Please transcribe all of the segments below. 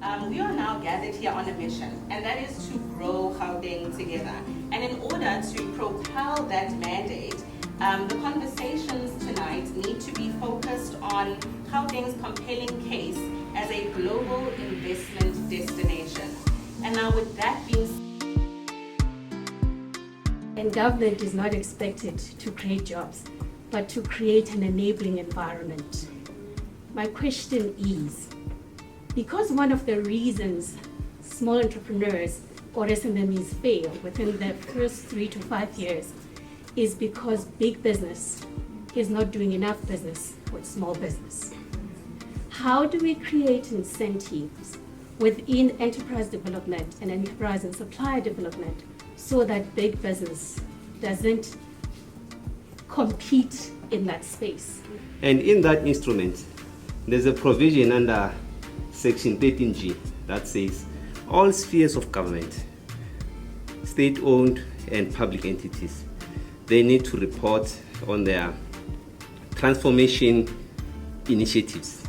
we are now gathered here on a mission, and that is to grow Gauteng together. And in order to propel that mandate, the conversations tonight need to be focused on Gauteng's compelling case as a global investment destination. And now with that being said, and government is not expected to create jobs, but to create an enabling environment. My question is, because one of the reasons small entrepreneurs or SMMEs fail within the first 3 to 5 years is because big business is not doing enough business with small business. How do we create incentives within enterprise development and enterprise and supplier development so that big business doesn't compete in that space? And in that instrument, there's a provision under Section 13G that says all spheres of government, state-owned and public entities, they need to report on their transformation initiatives.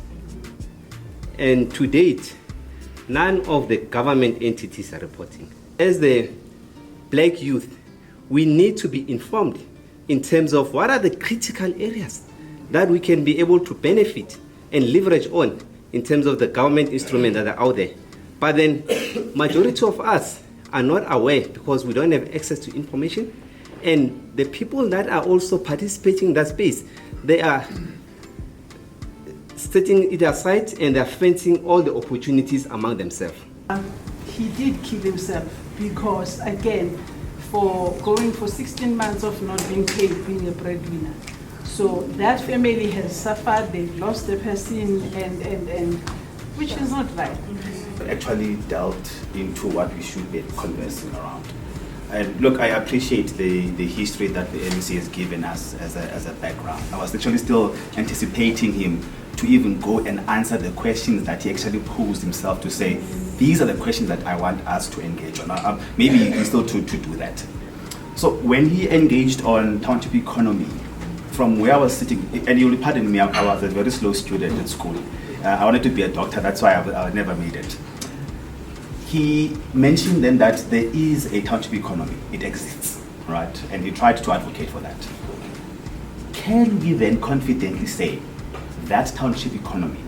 And to date, none of the government entities are reporting. As the Black youth, we need to be informed in terms of what are the critical areas that we can be able to benefit and leverage on in terms of the government instruments that are out there. But then majority of us are not aware because we don't have access to information. And the people that are also participating in that space, they are setting it aside and they're fencing all the opportunities among themselves. He did kill himself because, again, for going for 16 months of not being paid, being a breadwinner. So that family has suffered, they've lost the person, and which is not right. Actually delved into what we should be conversing around. And look, I appreciate the history that the MEC has given us as a background. I was actually still anticipating him to even go and answer the questions that he actually posed himself to say, these are the questions that I want us to engage on. Maybe he's still to do that. So when he engaged on township economy, from where I was sitting, and you'll pardon me, I was a very slow student at school. I wanted to be a doctor, that's why I never made it. He mentioned then that there is a township economy, it exists, right? And he tried to advocate for that. Can we then confidently say that township economy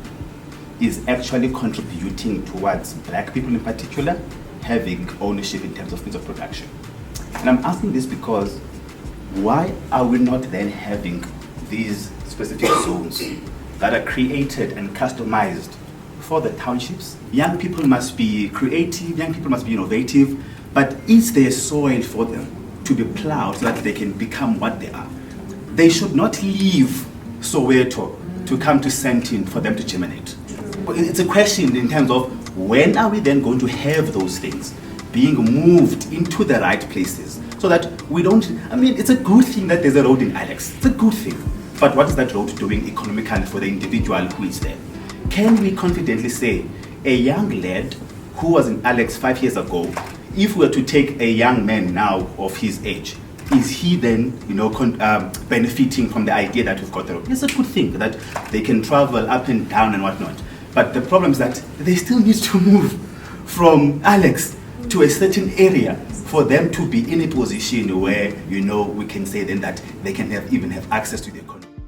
is actually contributing towards Black people in particular having ownership in terms of means of production? And I'm asking this because why are we not then having these specific zones that are created and customized for the townships? Young people must be creative, young people must be innovative, but is there soil for them to be plowed so that they can become what they are? They should not leave Soweto to come to Sentin for them to germinate. It's a question in terms of when are we then going to have those things being moved into the right places so that we don't, I mean, it's a good thing that there's a road in Alex. It's a good thing. But what is that road doing economically for the individual who is there? Can we confidently say a young lad who was in Alex 5 years ago, if we were to take a young man now of his age, is he then, benefiting from the idea that we've got the road? It's a good thing that they can travel up and down and whatnot. But the problem is that they still need to move from Alex to a certain area for them to be in a position where, we can say then that they can even have access to the economy.